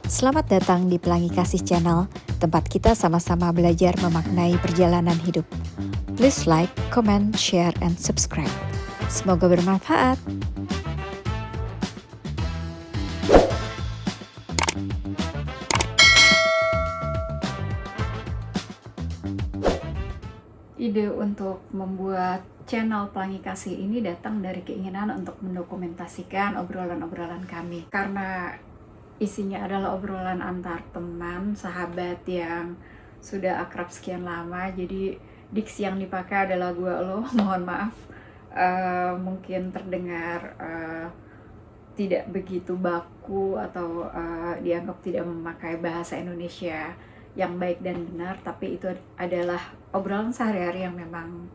Selamat datang di Pelangi Kasih Channel, tempat kita sama-sama belajar memaknai perjalanan hidup. Please like, comment, share, and subscribe. Semoga bermanfaat. Ide untuk membuat channel Pelangi Kasih ini datang dari keinginan untuk mendokumentasikan obrolan-obrolan kami. Karena isinya adalah obrolan antar teman, sahabat yang sudah akrab sekian lama, jadi diksi yang dipakai adalah gua lo, mohon maaf. Mungkin terdengar tidak begitu baku atau dianggap tidak memakai bahasa Indonesia yang baik dan benar, tapi itu adalah obrolan sehari-hari yang memang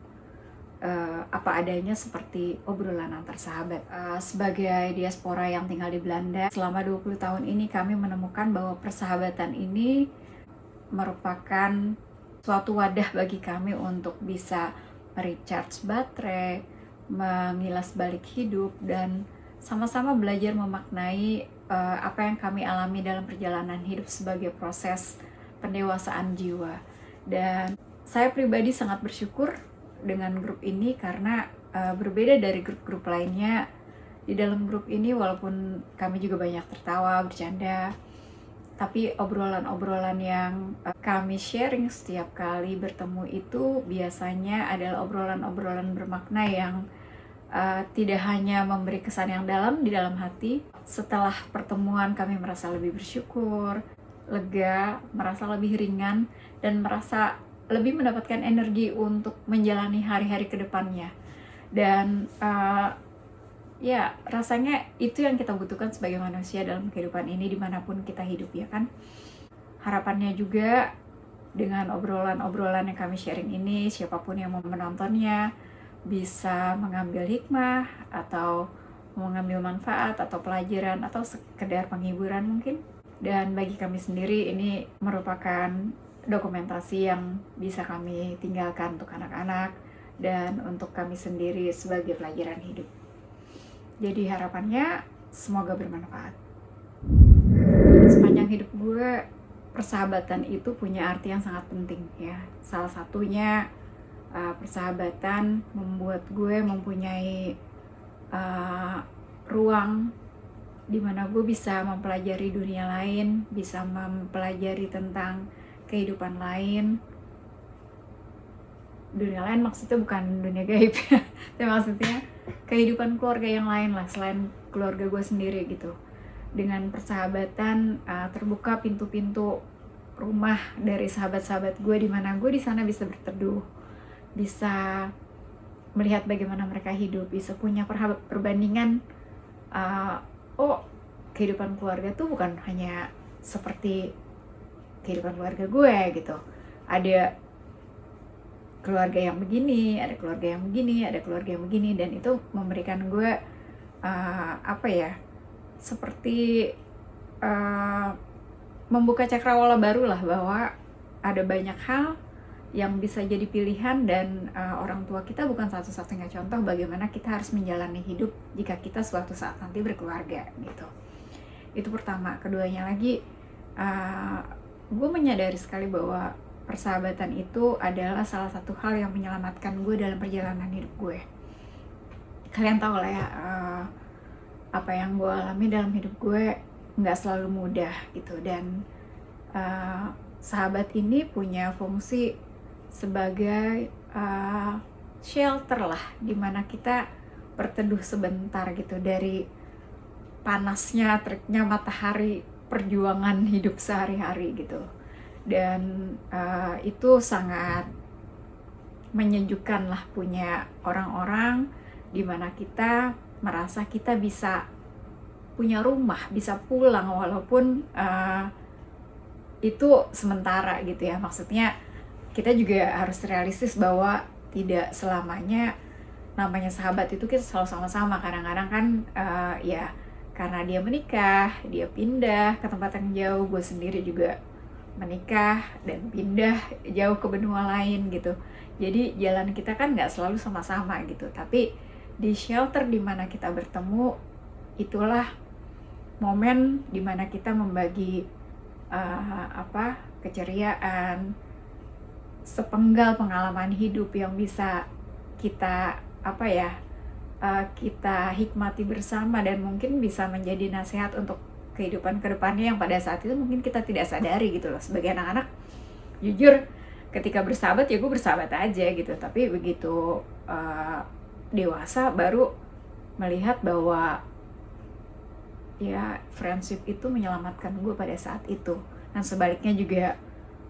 apa adanya, seperti obrolan antar sahabat. Sebagai diaspora yang tinggal di Belanda selama 20 tahun ini, kami menemukan bahwa persahabatan ini merupakan suatu wadah bagi kami untuk bisa merecharge baterai, mengilas balik hidup, dan sama-sama belajar memaknai apa yang kami alami dalam perjalanan hidup sebagai proses pendewasaan jiwa. Dan saya pribadi sangat bersyukur dengan grup ini karena berbeda dari grup-grup lainnya. Di dalam grup ini walaupun kami juga banyak tertawa, bercanda, tapi obrolan-obrolan yang kami sharing setiap kali bertemu itu biasanya adalah obrolan-obrolan bermakna yang tidak hanya memberi kesan yang dalam di dalam hati. Setelah pertemuan kami merasa lebih bersyukur, lega, merasa lebih ringan, dan merasa lebih mendapatkan energi untuk menjalani hari-hari ke depannya. Dan ya rasanya itu yang kita butuhkan sebagai manusia dalam kehidupan ini dimanapun kita hidup, ya kan. Harapannya juga dengan obrolan-obrolan yang kami sharing ini, siapapun yang mau menontonnya bisa mengambil hikmah atau mengambil manfaat atau pelajaran atau sekedar penghiburan mungkin. Dan bagi kami sendiri ini merupakan dokumentasi yang bisa kami tinggalkan untuk anak-anak dan untuk kami sendiri sebagai pelajaran hidup. Jadi harapannya semoga bermanfaat. Sepanjang hidup gue, persahabatan itu punya arti yang sangat penting ya. Salah satunya persahabatan membuat gue mempunyai ruang di mana gue bisa mempelajari dunia lain, bisa mempelajari tentang kehidupan lain. Dunia lain maksudnya bukan dunia gaib ya, tapi maksudnya kehidupan keluarga yang lain lah selain keluarga gue sendiri gitu. Dengan persahabatan terbuka pintu-pintu rumah dari sahabat-sahabat gue, di mana gue di sana bisa berteduh, bisa melihat bagaimana mereka hidup, bisa punya perbandingan. Oh, kehidupan keluarga tuh bukan hanya seperti kehidupan keluarga gue gitu. Ada keluarga yang begini, ada keluarga yang begini, ada keluarga yang begini, dan itu memberikan gue seperti membuka cakrawala baru lah, bahwa ada banyak hal yang bisa jadi pilihan, dan orang tua kita bukan satu-satunya contoh bagaimana kita harus menjalani hidup jika kita suatu saat nanti berkeluarga gitu. Itu pertama. Keduanya lagi, gue menyadari sekali bahwa persahabatan itu adalah salah satu hal yang menyelamatkan gue dalam perjalanan hidup gue. Kalian tahu lah ya, apa yang gue alami dalam hidup gue nggak selalu mudah gitu, dan sahabat ini punya fungsi sebagai shelter lah, dimana kita berteduh sebentar gitu dari panasnya, teriknya matahari perjuangan hidup sehari-hari gitu. Dan itu sangat menyejukkan lah punya orang-orang dimana kita merasa kita bisa punya rumah, bisa pulang walaupun itu sementara gitu ya. Maksudnya kita juga harus realistis bahwa tidak selamanya namanya sahabat itu kita selalu sama-sama. Kadang-kadang kan ya karena dia menikah, dia pindah ke tempat yang jauh, gue sendiri juga menikah dan pindah jauh ke benua lain gitu. Jadi jalan kita kan nggak selalu sama-sama gitu, tapi di shelter dimana kita bertemu itulah momen dimana kita membagi keceriaan, sepenggal pengalaman hidup yang bisa kita kita hikmati bersama dan mungkin bisa menjadi nasihat untuk kehidupan kedepannya yang pada saat itu mungkin kita tidak sadari gitu loh. Sebagai anak-anak, jujur ketika bersahabat ya gue bersahabat aja gitu, tapi begitu dewasa baru melihat bahwa ya friendship itu menyelamatkan gue pada saat itu. Dan sebaliknya juga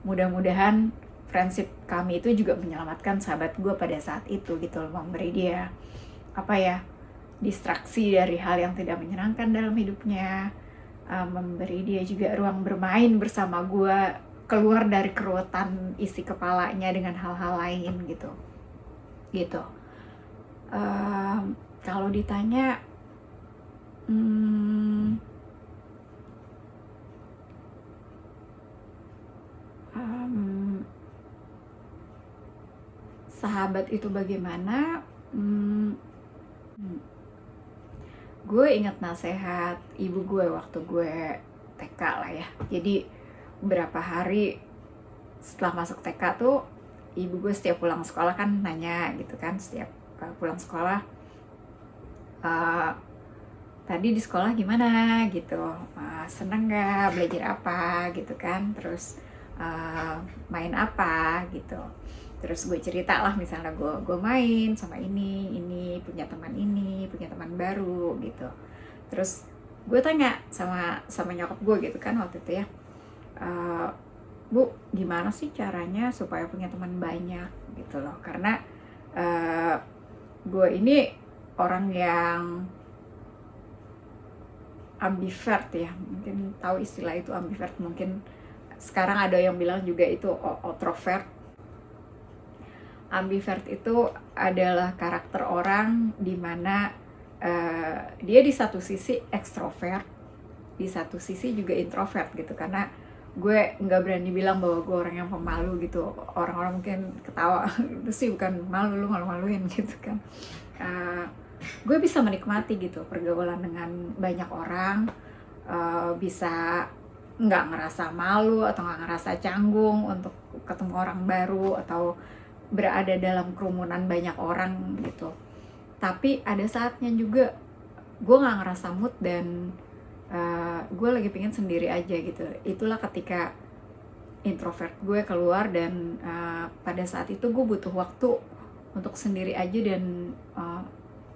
mudah-mudahan friendship kami itu juga menyelamatkan sahabat gue pada saat itu gitu loh, memberi dia distraksi dari hal yang tidak menyenangkan dalam hidupnya, memberi dia juga ruang bermain bersama gue, keluar dari keruwetan isi kepalanya dengan hal-hal lain gitu. Kalau ditanya sahabat itu bagaimana, gue ingat nasihat ibu gue waktu gue TK lah ya. Jadi beberapa hari setelah masuk TK tuh ibu gue setiap pulang sekolah kan nanya gitu kan, setiap pulang sekolah, tadi di sekolah gimana gitu, seneng gak, belajar apa gitu kan, terus main apa gitu. Terus gue cerita lah, misalnya gue main sama ini punya teman baru gitu. Terus gue tanya sama nyokap gue gitu kan waktu itu ya, Bu, gimana sih caranya supaya punya teman banyak gitu loh. Karena gue ini orang yang ambivert ya, mungkin tahu istilah itu ambivert, mungkin sekarang ada yang bilang juga itu introvert. Ambivert itu adalah karakter orang di mana dia di satu sisi ekstrovert, di satu sisi juga introvert gitu. Karena gue nggak berani bilang bahwa gue orang yang pemalu gitu. Orang-orang mungkin ketawa, itu sih bukan malu, lu malu-maluin gitu kan. Gue bisa menikmati gitu pergaulan dengan banyak orang, bisa nggak ngerasa malu atau nggak ngerasa canggung untuk ketemu orang baru atau berada dalam kerumunan banyak orang gitu. Tapi ada saatnya juga gue nggak ngerasa mood dan gue lagi pengen sendiri aja gitu. Itulah ketika introvert gue keluar dan pada saat itu gue butuh waktu untuk sendiri aja dan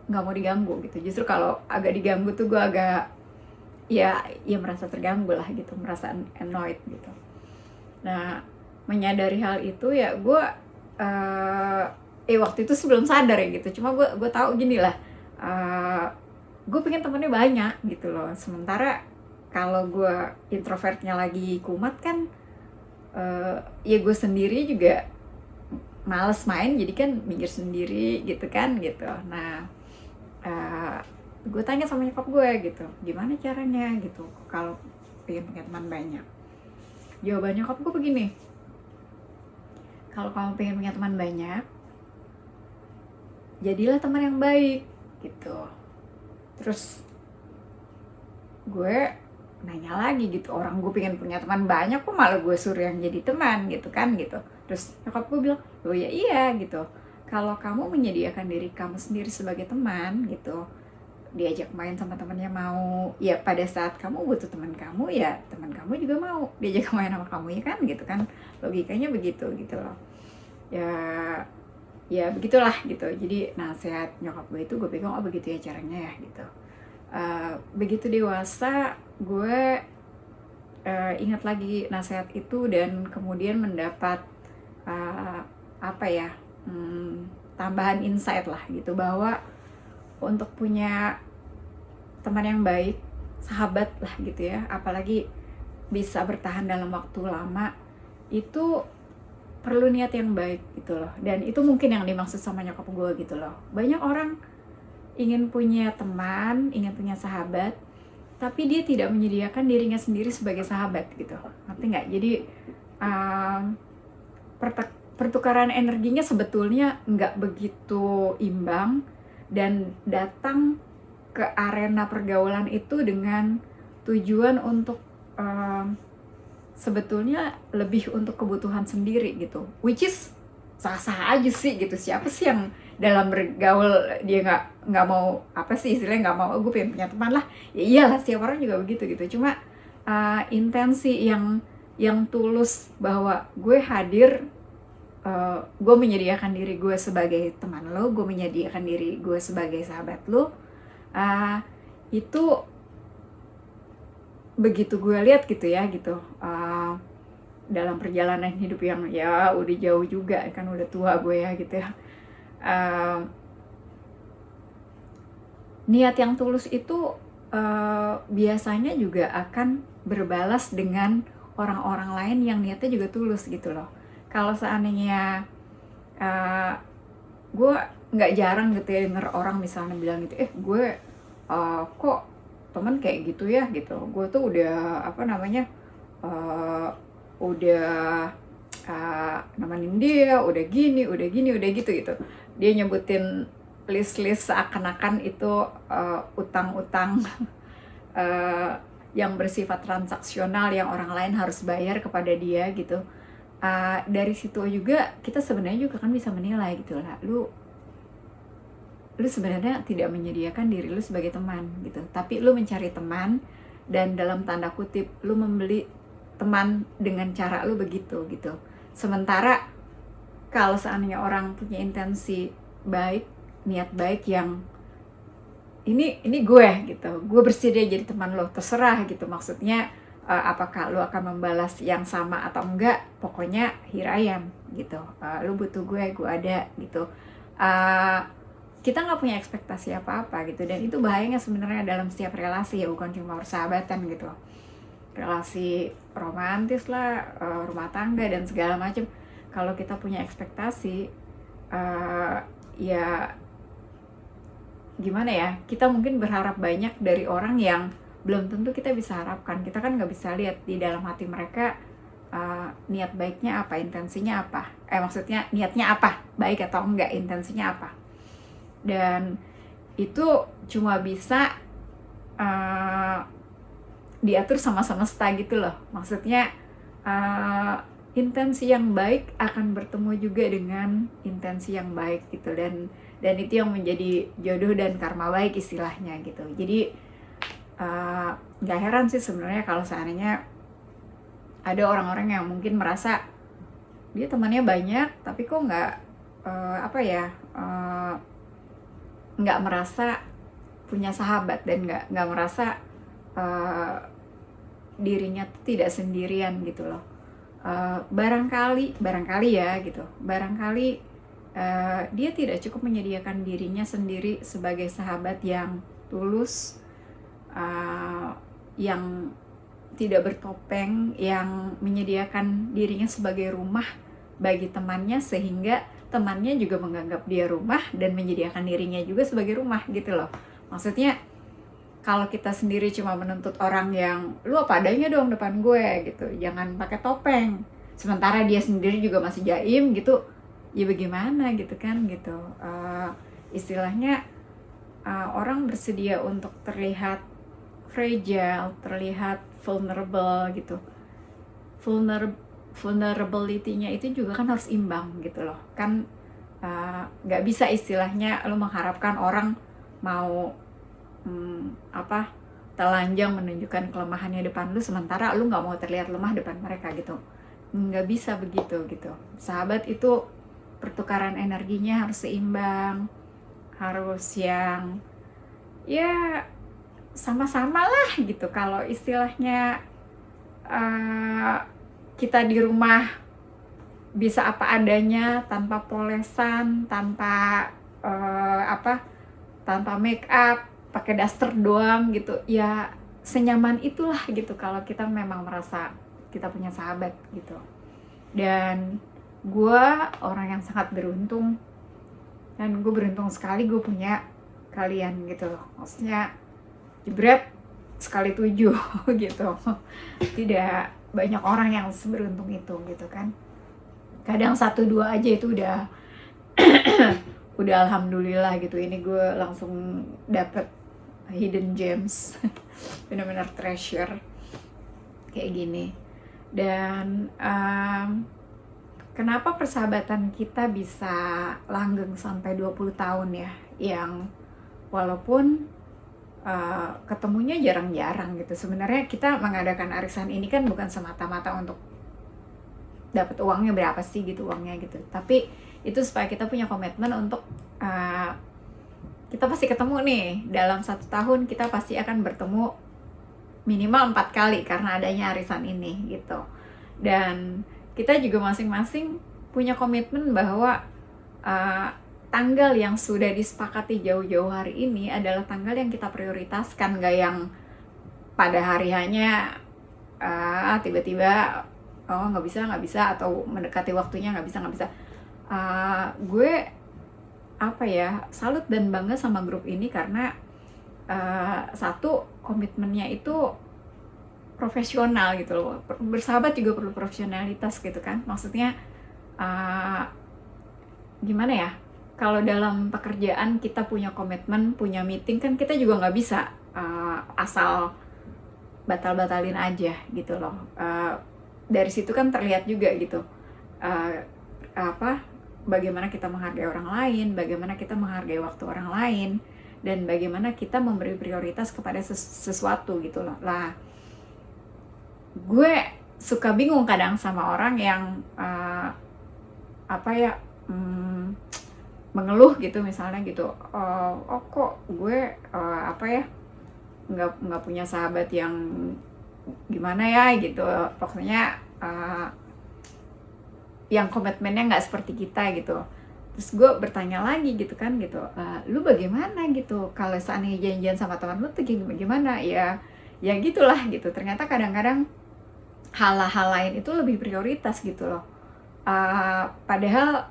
nggak mau diganggu gitu. Justru kalau agak diganggu tuh gue agak ya merasa terganggu lah gitu, merasa annoyed gitu. Nah, menyadari hal itu ya gue waktu itu sebelum sadar ya gitu. Cuma gue tahu gini lah, gue pengen temennya banyak gitu loh. Sementara kalau gue introvertnya lagi kumat kan, ya gue sendiri juga males main, jadi kan minggir sendiri gitu kan gitu. Nah, gue tanya sama nyokap gue gitu, gimana caranya gitu kalau pengen punya teman banyak. Jawaban nyokap gue begini, kalau kamu pengen punya teman banyak, jadilah teman yang baik gitu. Terus gue nanya lagi gitu, orang gue pengen punya teman banyak kok malah gue suruh yang jadi teman gitu kan gitu. Terus nyokap gue bilang, oh ya iya gitu, kalau kamu menyediakan diri kamu sendiri sebagai teman gitu, diajak main sama temannya mau, ya pada saat kamu butuh teman kamu ya teman kamu juga mau diajak main sama kamu ya kan gitu kan, logikanya begitu gitu loh. Ya begitulah gitu. Jadi nasihat nyokap gue itu gue pegang, oh begitu ya caranya ya gitu. Begitu dewasa gue ingat lagi nasihat itu dan kemudian mendapat tambahan insight lah gitu, bahwa untuk punya teman yang baik, sahabat lah gitu ya, apalagi bisa bertahan dalam waktu lama, itu perlu niat yang baik gitu loh. Dan itu mungkin yang dimaksud sama nyokap gue gitu loh. Banyak orang ingin punya teman, ingin punya sahabat, tapi dia tidak menyediakan dirinya sendiri sebagai sahabat gitu. Ngerti nggak? Jadi pertukaran energinya sebetulnya nggak begitu imbang dan datang ke arena pergaulan itu dengan tujuan untuk sebetulnya lebih untuk kebutuhan sendiri gitu, which is sah-sah aja sih gitu. Siapa sih yang dalam bergaul dia nggak mau apa sih istilahnya, nggak mau gue pengen punya teman lah, ya iyalah setiap orang juga begitu gitu. Cuma intensi yang tulus bahwa gue hadir, gue menyediakan diri gue sebagai teman lo, gue menyediakan diri gue sebagai sahabat lo, itu begitu gue lihat gitu ya gitu, dalam perjalanan hidup yang ya udah jauh juga kan, udah tua gue ya gitu ya. Niat yang tulus itu biasanya juga akan berbalas dengan orang-orang lain yang niatnya juga tulus gitu loh. Kalau seandainya gue nggak jarang gitu ya denger orang misalnya bilang gitu, gue kok temen kayak gitu ya gitu, gue tuh udah apa namanya udah nemenin dia, udah gini udah gitu. Dia nyebutin list seakan-akan itu utang-utang yang bersifat transaksional yang orang lain harus bayar kepada dia gitu. Dari situ juga kita sebenarnya juga kan bisa menilai gitu lah, lu sebenarnya tidak menyediakan diri lu sebagai teman gitu, tapi lu mencari teman dan dalam tanda kutip lu membeli teman dengan cara lu begitu gitu. Sementara kalau seandainya orang punya intensi baik, niat baik yang ini gue gitu, gue bersedia jadi teman lo, terserah gitu. Maksudnya apakah lo akan membalas yang sama atau enggak, pokoknya here I am gitu. Lo butuh gue ada gitu. Kita nggak punya ekspektasi apa-apa gitu, dan itu bahayanya sebenarnya dalam setiap relasi ya, bukan cuma persahabatan gitu, relasi romantis lah, rumah tangga dan segala macam. Kalau kita punya ekspektasi, ya gimana ya, kita mungkin berharap banyak dari orang yang belum tentu kita bisa harapkan. Kita kan nggak bisa lihat di dalam hati mereka niat baiknya apa, intensinya apa, maksudnya niatnya apa, baik atau enggak, intensinya apa. Dan itu cuma bisa diatur sama semesta gitu loh. Maksudnya intensi yang baik akan bertemu juga dengan intensi yang baik gitu, dan itu yang menjadi jodoh dan karma baik istilahnya gitu. Jadi nggak heran sih sebenarnya kalau seandainya ada orang-orang yang mungkin merasa dia temannya banyak tapi kok nggak nggak merasa punya sahabat, dan nggak merasa dirinya tuh tidak sendirian gitu loh. Barangkali ya gitu, barangkali dia tidak cukup menyediakan dirinya sendiri sebagai sahabat yang tulus, yang tidak bertopeng, yang menyediakan dirinya sebagai rumah bagi temannya, sehingga temannya juga menganggap dia rumah dan menyediakan dirinya juga sebagai rumah gitu loh. Maksudnya kalau kita sendiri cuma menuntut orang yang lu apa adanya dong depan gue gitu, jangan pakai topeng, sementara dia sendiri juga masih jaim gitu, ya bagaimana gitu kan gitu. Istilahnya orang bersedia untuk terlihat fragile, terlihat vulnerable gitu. Vulnerability-nya itu juga kan harus imbang gitu loh kan. Nggak bisa istilahnya lu mengharapkan orang mau telanjang menunjukkan kelemahannya depan lu, sementara lu nggak mau terlihat lemah depan mereka gitu. Nggak bisa begitu gitu. Sahabat itu pertukaran energinya harus seimbang, harus yang ya sama-sama lah gitu. Kalau istilahnya kita di rumah bisa apa adanya, tanpa polesan, tanpa tanpa make up, pakai daster doang gitu, ya senyaman itulah gitu kalau kita memang merasa kita punya sahabat gitu. Dan gue orang yang sangat beruntung, dan gue beruntung sekali gue punya kalian gitu loh. Maksudnya jebret sekali 7 gitu. Tidak banyak orang yang seberuntung itu gitu kan. Kadang 1-2 aja itu udah udah alhamdulillah gitu. Ini gue langsung dapet hidden gems benar-benar treasure kayak gini. Dan kenapa persahabatan kita bisa langgeng sampai 20 tahun ya, yang walaupun ketemunya jarang-jarang gitu. Sebenarnya kita mengadakan arisan ini kan bukan semata-mata untuk dapat uangnya berapa sih gitu, uangnya gitu, tapi itu supaya kita punya komitmen untuk kita pasti ketemu nih dalam 1 tahun, kita pasti akan bertemu minimal 4 kali karena adanya arisan ini gitu. Dan kita juga masing-masing punya komitmen bahwa tanggal yang sudah disepakati jauh-jauh hari ini adalah tanggal yang kita prioritaskan, gak yang pada hari hanya tiba-tiba nggak bisa, atau mendekati waktunya nggak bisa. Gue salut dan bangga sama grup ini karena satu, komitmennya itu profesional gitu loh. Bersahabat juga perlu profesionalitas gitu kan, maksudnya gimana ya, kalau dalam pekerjaan kita punya komitmen, punya meeting kan kita juga nggak bisa asal batalin aja gitu loh. Dari situ kan terlihat juga gitu bagaimana kita menghargai orang lain, bagaimana kita menghargai waktu orang lain, dan bagaimana kita memberi prioritas kepada sesuatu gitu loh. Lah, gue suka bingung kadang sama orang yang mengeluh gitu, misalnya gitu, kok gue nggak punya sahabat yang gimana ya gitu, pokoknya yang komitmennya nggak seperti kita gitu. Terus gue bertanya lagi gitu kan gitu, lu bagaimana gitu kalau seandainya janjian sama teman lu tuh gimana ya gitulah gitu. Ternyata kadang-kadang hal-hal lain itu lebih prioritas gitu loh. Padahal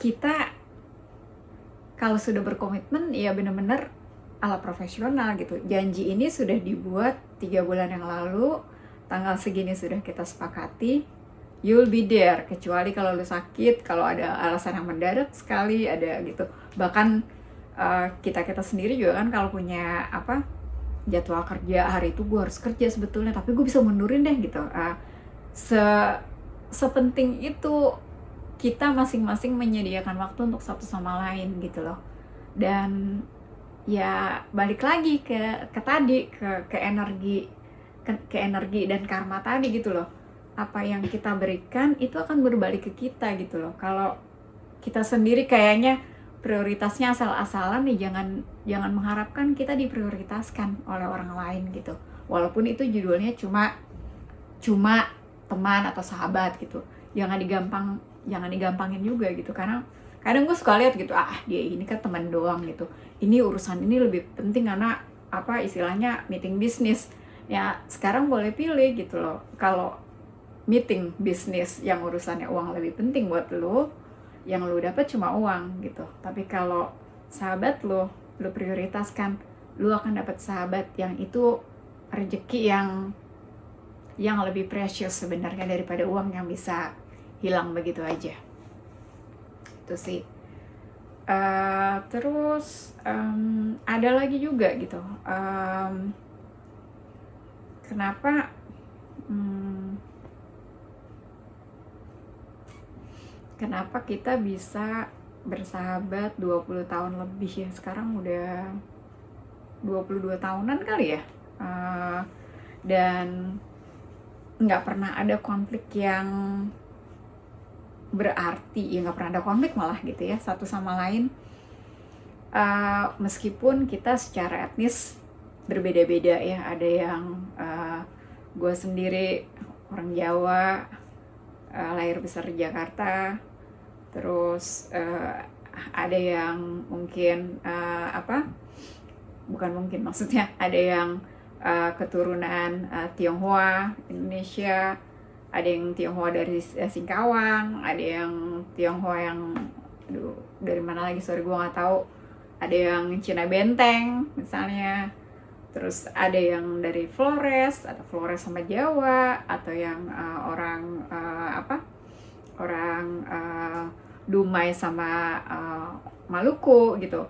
kita kalau sudah berkomitmen ya benar-benar ala profesional gitu. Janji ini sudah dibuat 3 bulan yang lalu, tanggal segini sudah kita sepakati, you'll be there. Kecuali kalau lu sakit, kalau ada alasan yang mendadak sekali, ada gitu. Bahkan kita sendiri juga kan kalau punya jadwal kerja, hari itu gue harus kerja sebetulnya, tapi gue bisa mundurin deh gitu. Sepenting itu kita masing-masing menyediakan waktu untuk satu sama lain gitu loh. Dan ya balik lagi ke energi dan karma tadi gitu loh. Apa yang kita berikan itu akan berbalik ke kita gitu loh. Kalau kita sendiri kayaknya prioritasnya asal-asalan nih, jangan mengharapkan kita diprioritaskan oleh orang lain gitu. Walaupun itu judulnya cuma teman atau sahabat gitu. Jangan digampangin juga gitu, karena kadang gue suka lihat gitu, dia ini kan teman doang gitu, ini urusan ini lebih penting karena istilahnya meeting bisnis. Ya sekarang boleh pilih gitu loh, kalau meeting bisnis yang urusannya uang lebih penting buat lo, yang lo dapat cuma uang gitu. Tapi kalau sahabat lo prioritaskan, lo akan dapat sahabat yang itu rezeki yang lebih precious sebenarnya daripada uang yang bisa hilang begitu aja. Itu sih. Terus ada lagi juga gitu, kenapa kita bisa bersahabat 20 tahun lebih ya, sekarang udah 22 tahunan kali ya, dan nggak pernah ada konflik yang berarti, ya nggak pernah ada konflik malah gitu ya satu sama lain, meskipun kita secara etnis berbeda-beda ya. Ada yang gue sendiri orang Jawa, lahir besar di Jakarta, terus ada yang mungkin maksudnya ada yang keturunan Tionghoa Indonesia, ada yang Tionghoa dari Singkawang, ada yang Tionghoa yang dari mana lagi, sorry gue nggak tahu, ada yang Cina Benteng misalnya, terus ada yang dari Flores atau Flores sama Jawa, atau yang orang Dumai sama Maluku gitu.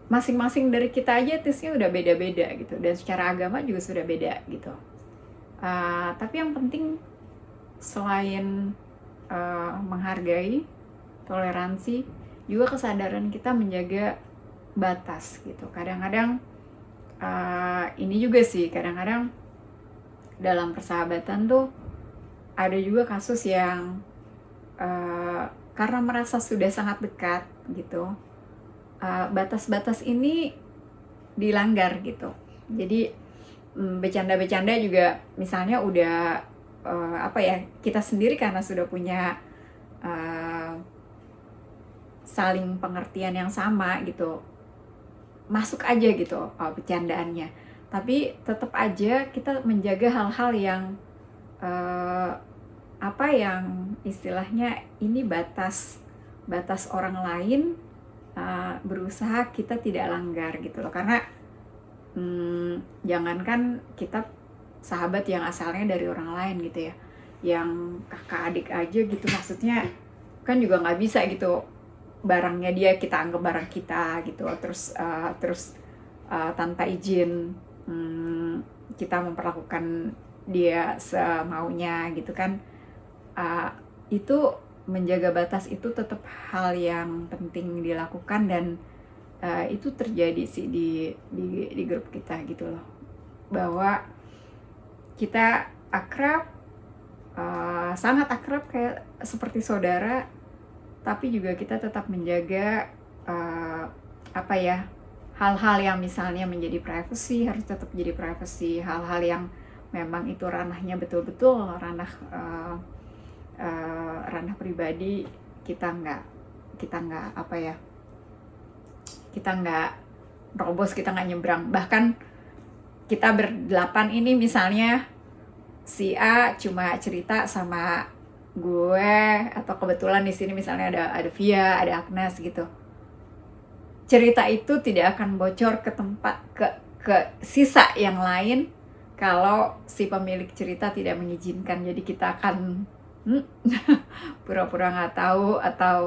masing-masing dari kita aja tesnya udah beda-beda gitu, dan secara agama juga sudah beda gitu. Tapi yang penting selain menghargai, toleransi, juga kesadaran kita menjaga batas gitu. Kadang-kadang ini juga sih, kadang-kadang dalam persahabatan tuh ada juga kasus yang karena merasa sudah sangat dekat gitu, batas-batas ini dilanggar gitu. Jadi bercanda-bercanda juga misalnya udah kita sendiri karena sudah punya saling pengertian yang sama gitu, masuk aja gitu bercandaannya, tapi tetap aja kita menjaga hal-hal yang yang istilahnya ini batas orang lain, berusaha kita tidak langgar gitu loh. Karena jangankan kita sahabat yang asalnya dari orang lain gitu ya, yang kakak adik aja gitu, maksudnya kan juga nggak bisa gitu barangnya dia kita anggap barang kita gitu, terus tanpa izin kita memperlakukan dia semaunya gitu kan. Itu menjaga batas itu tetap hal yang penting dilakukan, dan itu terjadi sih di grup kita gitu loh, bahwa kita akrab, sangat akrab kayak seperti saudara, tapi juga kita tetap menjaga hal-hal yang misalnya menjadi privacy harus tetap jadi privacy, hal-hal yang memang itu ranahnya betul-betul ranah pribadi, kita nggak robos, kita nggak nyebrang. Bahkan kita berdelapan ini misalnya si A cuma cerita sama gue, atau kebetulan di sini misalnya ada Via, ada Agnes gitu, cerita itu tidak akan bocor ke sisa yang lain kalau si pemilik cerita tidak mengizinkan. Jadi kita akan pura-pura nggak tahu, atau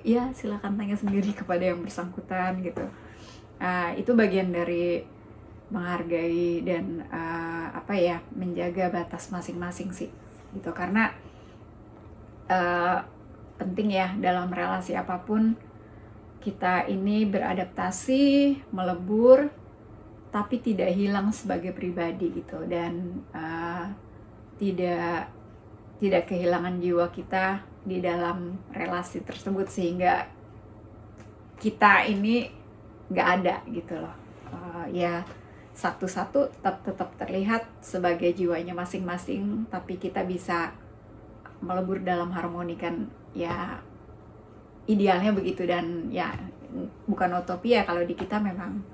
ya silakan tanya sendiri kepada yang bersangkutan gitu. Itu bagian dari menghargai dan menjaga batas masing-masing sih gitu. Karena penting ya dalam relasi apapun, kita ini beradaptasi, melebur, tapi tidak hilang sebagai pribadi gitu, dan tidak kehilangan jiwa kita di dalam relasi tersebut, sehingga kita ini nggak ada gitu loh. Ya satu-satu tetap terlihat sebagai jiwanya masing-masing, tapi kita bisa melebur dalam harmoni kan, ya idealnya begitu. Dan ya bukan utopia kalau di kita, memang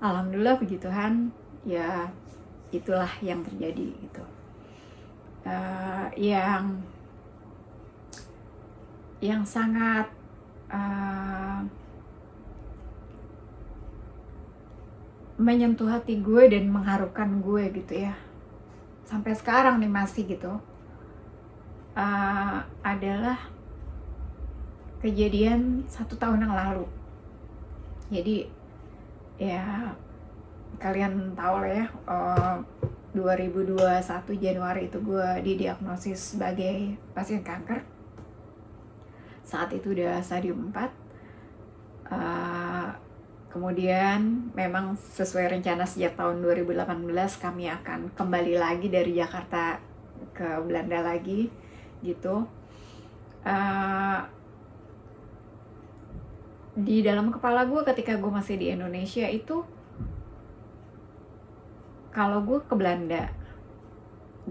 alhamdulillah puji Tuhan ya itulah yang terjadi gitu. Yang sangat menyentuh hati gue dan mengharukan gue gitu ya, sampai sekarang nih masih gitu, adalah kejadian 1 tahun yang lalu. Jadi ya kalian tahu lah ya, 2021 Januari itu gue didiagnosis sebagai pasien kanker. Saat itu udah stadium 4. Kemudian memang sesuai rencana sejak tahun 2018 kami akan kembali lagi dari Jakarta ke Belanda lagi gitu. Di dalam kepala gue ketika gue masih di Indonesia itu, kalau gue ke Belanda,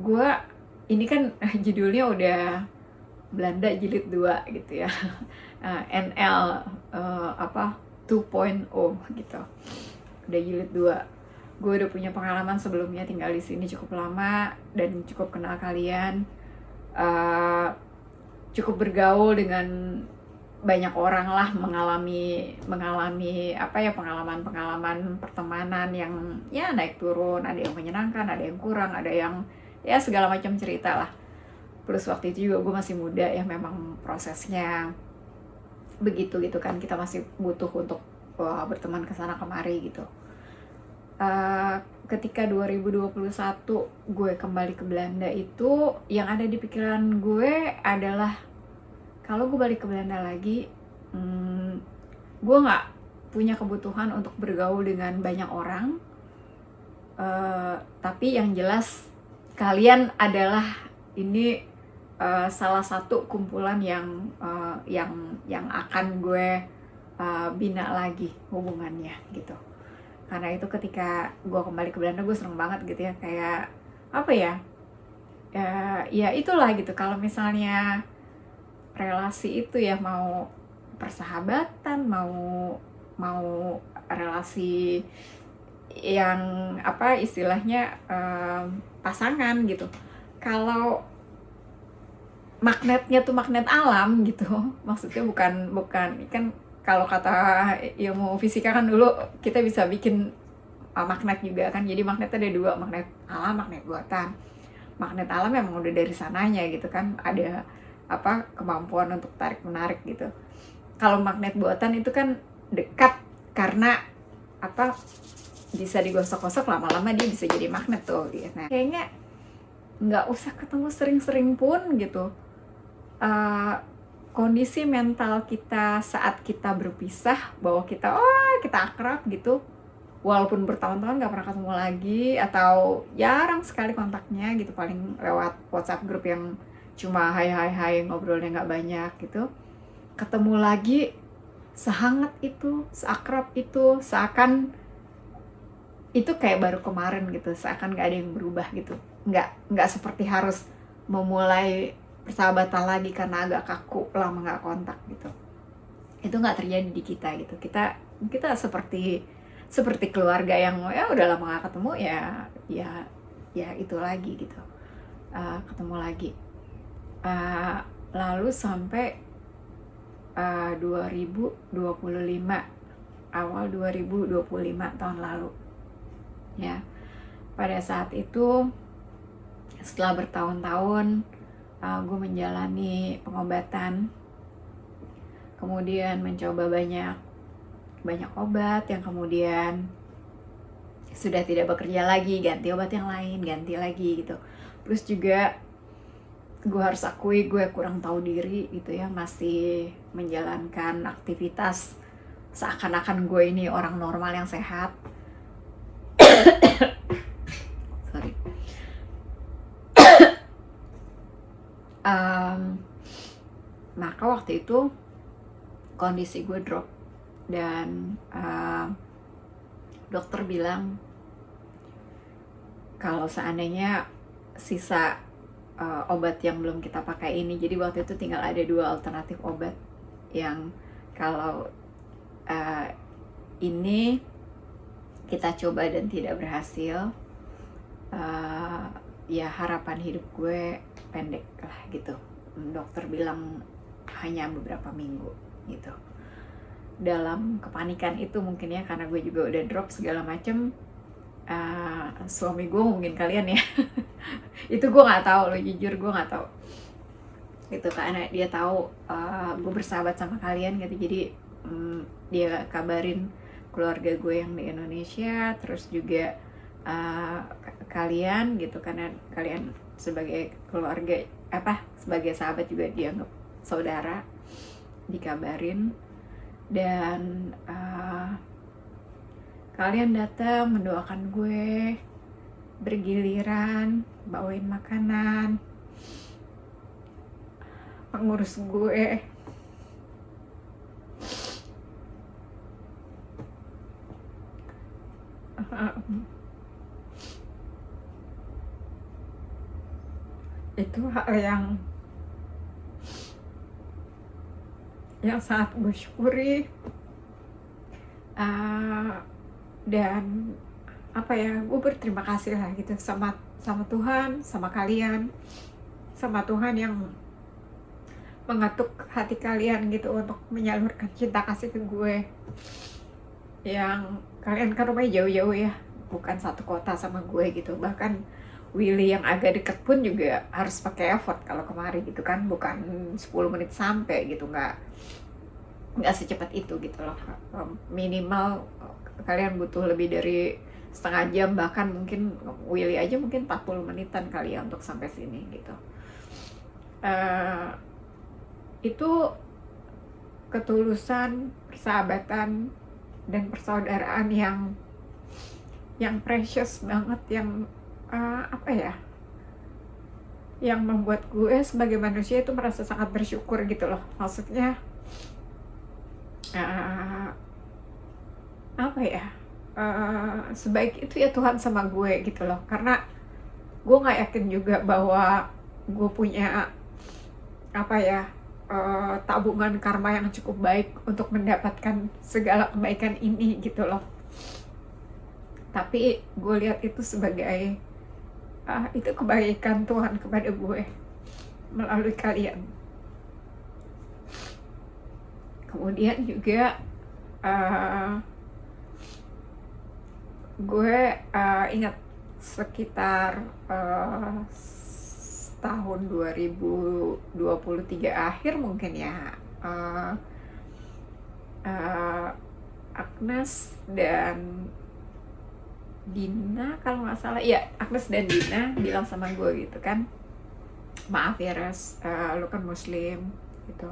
gue ini kan judulnya udah Belanda jilid 2 gitu ya, NL 2.0 gitu, udah jilid 2. Gue udah punya pengalaman sebelumnya tinggal di sini cukup lama dan cukup kenal kalian, cukup bergaul dengan banyak orang lah, mengalami pengalaman pertemanan yang ya naik turun, ada yang menyenangkan, ada yang kurang, ada yang ya segala macam cerita lah. Plus waktu itu juga gue masih muda ya, memang prosesnya begitu gitu kan, kita masih butuh untuk berteman kesana kemari gitu. Ketika 2021 gue kembali ke Belanda itu, yang ada di pikiran gue adalah kalau gue balik ke Belanda lagi, gue nggak punya kebutuhan untuk bergaul dengan banyak orang, tapi yang jelas kalian adalah ini salah satu kumpulan yang akan gue bina lagi hubungannya gitu. Karena itu ketika gue kembali ke Belanda gue seneng banget gitu ya, kayak apa ya, ya itulah gitu. Kalau misalnya relasi itu ya mau persahabatan, mau relasi yang apa istilahnya pasangan gitu, kalau magnetnya tuh magnet alam gitu, maksudnya bukan kan kalau kata ilmu fisika kan dulu kita bisa bikin magnet juga kan. Jadi magnet ada dua, magnet alam, magnet buatan. Magnet alam memang udah dari sananya gitu kan, ada apa kemampuan untuk tarik menarik gitu. Kalau magnet buatan itu kan dekat karena apa bisa digosok-gosok, lama-lama dia bisa jadi magnet tuh gitu. Nah, kayaknya nggak usah ketemu sering-sering pun gitu. Kondisi mental kita saat kita berpisah, bahwa kita akrab gitu, walaupun bertahun-tahun gak pernah ketemu lagi atau jarang sekali kontaknya gitu, paling lewat WhatsApp grup yang cuma hai ngobrolnya gak banyak gitu, ketemu lagi sehangat itu, seakrab itu, seakan itu kayak baru kemarin gitu, seakan gak ada yang berubah gitu, nggak seperti harus memulai persahabatan lagi karena agak kaku lama nggak kontak gitu. Itu nggak terjadi di kita gitu. Kita seperti keluarga yang ya udah lama nggak ketemu, ya itu lagi gitu, ketemu lagi. Lalu sampai 2025, awal 2025 tahun lalu ya, pada saat itu setelah bertahun-tahun gue menjalani pengobatan, kemudian mencoba banyak obat yang kemudian sudah tidak bekerja lagi, ganti obat yang lain, ganti lagi gitu. Terus juga gue harus akui gue kurang tahu diri gitu ya, masih menjalankan aktivitas seakan-akan gue ini orang normal yang sehat. Sorry. Maka waktu itu kondisi gue drop dan dokter bilang kalau seandainya sisa obat yang belum kita pakai ini, jadi waktu itu tinggal ada 2 alternatif obat yang kalau ini kita coba dan tidak berhasil, ya harapan hidup gue pendek lah gitu. Dokter bilang hanya beberapa minggu gitu. Dalam kepanikan itu mungkin ya, karena gue juga udah drop segala macem, suami gue mungkin kalian ya itu gue nggak tahu loh, jujur gue nggak tahu gitu, karena dia tahu gue bersahabat sama kalian gitu. Jadi dia kabarin keluarga gue yang di Indonesia, terus juga kalian gitu, karena kalian sebagai keluarga sebagai sahabat juga dianggap saudara, dikabarin. Dan kalian datang mendoakan gue bergiliran, bawain makanan, pengurus gue. Itu hal yang sangat gue syukuri, dan gue berterima kasih lah gitu sama Tuhan, sama kalian, sama Tuhan yang mengetuk hati kalian gitu untuk menyalurkan cinta kasih ke gue. Yang kalian kan rumahnya jauh-jauh ya, bukan satu kota sama gue gitu, bahkan Willy yang agak deket pun juga harus pakai effort kalau kemari gitu kan, bukan 10 menit sampai gitu, nggak nggak secepat itu gitu loh. Minimal kalian butuh lebih dari setengah jam, bahkan mungkin Willy aja mungkin 40 menitan kali ya untuk sampai sini gitu. Itu ketulusan, persahabatan, dan persaudaraan yang precious banget, yang apa ya, yang membuat gue sebagai manusia itu merasa sangat bersyukur gitu loh. Maksudnya apa ya, sebaik itu ya Tuhan sama gue gitu loh. Karena gue nggak yakin juga bahwa gue punya apa ya, tabungan karma yang cukup baik untuk mendapatkan segala kebaikan ini gitu loh. Tapi gue lihat itu sebagai itu kebaikan Tuhan kepada gue melalui kalian. Kemudian juga gue ingat sekitar tahun 2023 akhir mungkin ya, Agnes dan Dina kalau nggak salah, ya Agnes dan Dina bilang sama gue gitu kan, maaf ya Res, lu kan muslim gitu,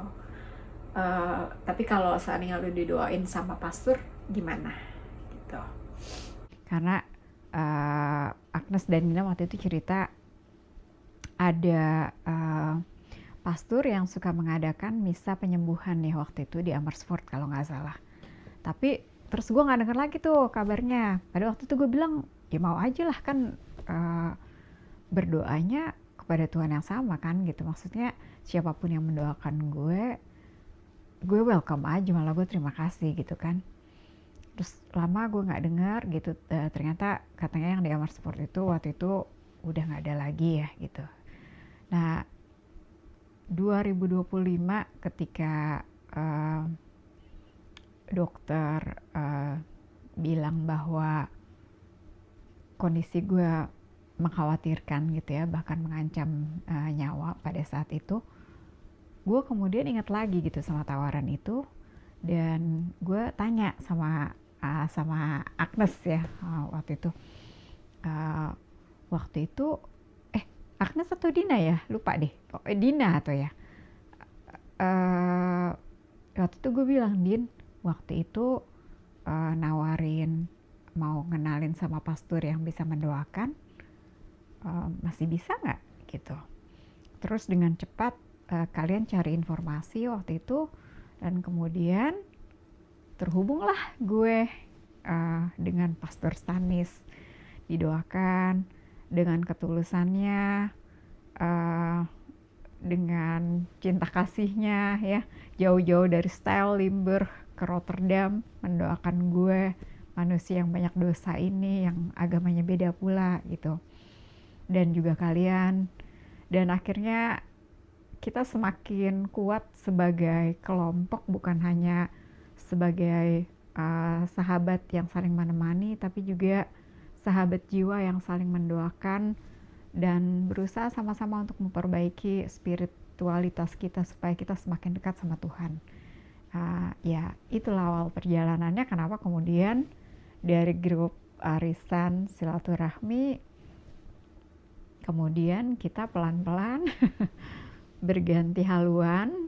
tapi kalau seandainya lu didoain sama pastor gimana gitu. Karena Agnes dan Dina waktu itu cerita ada pastor yang suka mengadakan misa penyembuhan ya waktu itu di Amersfoort kalau nggak salah. Tapi terus gue nggak denger lagi tuh kabarnya. Pada waktu itu gue bilang ya mau aja lah kan, berdoanya kepada Tuhan yang sama kan gitu. Maksudnya siapapun yang mendoakan gue welcome aja, malah gue terima kasih gitu kan. Terus lama gue nggak dengar gitu, ternyata katanya yang di Amersfoort itu waktu itu udah nggak ada lagi ya gitu. Nah 2025 ketika dokter bilang bahwa kondisi gue mengkhawatirkan gitu ya, bahkan mengancam nyawa pada saat itu, gue kemudian ingat lagi gitu sama tawaran itu, dan gue tanya sama Agnes ya waktu itu. Waktu itu Agnes atau Dina ya, lupa deh, Dina atau ya. Waktu itu gue bilang, Din, waktu itu nawarin mau ngenalin sama pastor yang bisa mendoakan, masih bisa nggak gitu. Terus dengan cepat kalian cari informasi waktu itu, dan kemudian terhubunglah gue dengan Pastor Stanis, didoakan dengan ketulusannya, dengan cinta kasihnya ya, jauh-jauh dari Stijl, Limburg ke Rotterdam mendoakan gue, manusia yang banyak dosa ini, yang agamanya beda pula gitu, dan juga kalian. Dan akhirnya kita semakin kuat sebagai kelompok, bukan hanya sebagai sahabat yang saling menemani, tapi juga sahabat jiwa yang saling mendoakan dan berusaha sama-sama untuk memperbaiki spiritualitas kita supaya kita semakin dekat sama Tuhan. Ya itulah awal perjalanannya, kenapa kemudian dari grup arisan silaturahmi kemudian kita pelan-pelan berganti haluan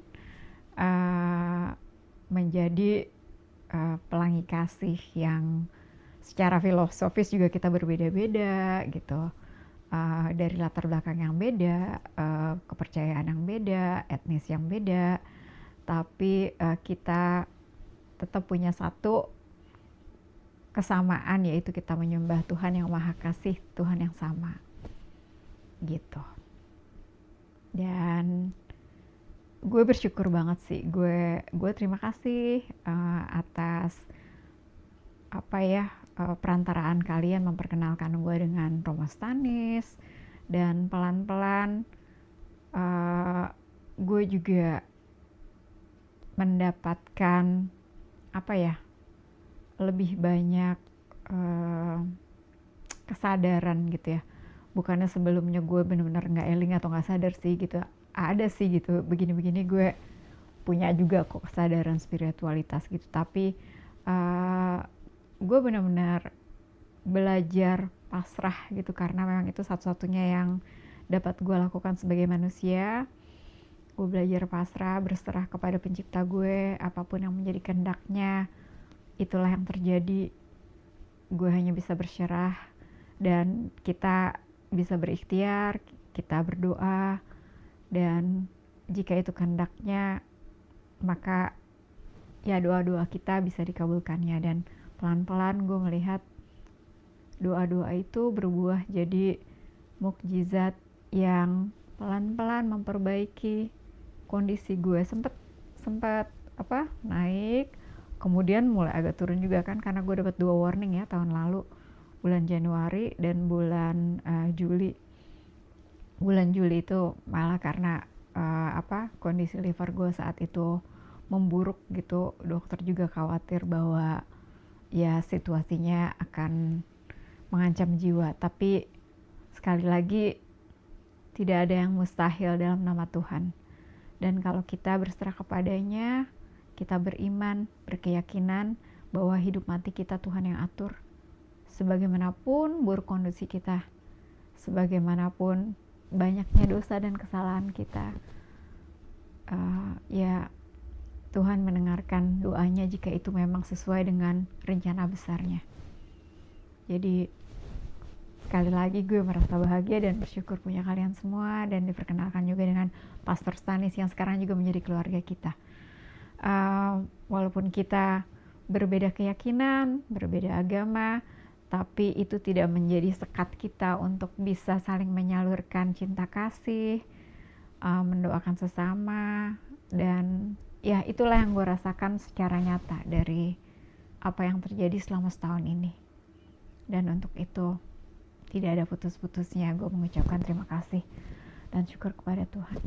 menjadi pelangi kasih yang secara filosofis juga kita berbeda-beda gitu, dari latar belakang yang beda, kepercayaan yang beda, etnis yang beda, tapi kita tetap punya satu kesamaan, yaitu kita menyembah Tuhan yang Maha Kasih, Tuhan yang sama gitu. Dan gue bersyukur banget sih, gue terima kasih atas apa ya, perantaraan kalian memperkenalkan gue dengan Romo Stanis, dan pelan-pelan gue juga mendapatkan apa ya, lebih banyak kesadaran gitu ya. Bukannya sebelumnya gue benar-benar nggak eling atau nggak sadar sih gitu, ada sih gitu, begini-begini gue punya juga kok kesadaran spiritualitas gitu, tapi gue benar-benar belajar pasrah gitu, karena memang itu satu-satunya yang dapat gue lakukan sebagai manusia. Gue belajar pasrah, berserah kepada pencipta gue, apapun yang menjadi kehendaknya, itulah yang terjadi. Gue hanya bisa berserah, dan kita bisa berikhtiar, kita berdoa, dan jika itu kehendaknya, maka ya doa-doa kita bisa dikabulkannya. Dan pelan-pelan gue melihat doa-doa itu berbuah jadi mukjizat yang pelan-pelan memperbaiki kondisi gue. Sempat naik, kemudian mulai agak turun juga kan, karena gue dapat 2 warning ya tahun lalu, bulan Januari dan bulan Juli. Bulan Juli itu malah karena kondisi liver gue saat itu memburuk gitu, dokter juga khawatir bahwa ya situasinya akan mengancam jiwa. Tapi sekali lagi, tidak ada yang mustahil dalam nama Tuhan. Dan kalau kita berserah kepadanya, kita beriman, berkeyakinan bahwa hidup mati kita Tuhan yang atur. Sebagaimanapun buruk kondisi kita, sebagaimanapun banyaknya dosa dan kesalahan kita, ya Tuhan mendengarkan doanya jika itu memang sesuai dengan rencana besarnya. Jadi sekali lagi gue merasa bahagia dan bersyukur punya kalian semua, dan diperkenalkan juga dengan Pastor Stanis yang sekarang juga menjadi keluarga kita. Walaupun kita berbeda keyakinan, berbeda agama, tapi itu tidak menjadi sekat kita untuk bisa saling menyalurkan cinta kasih, mendoakan sesama, dan ya itulah yang gue rasakan secara nyata dari apa yang terjadi selama setahun ini. Dan untuk itu tidak ada putus-putusnya gue mengucapkan terima kasih dan syukur kepada Tuhan.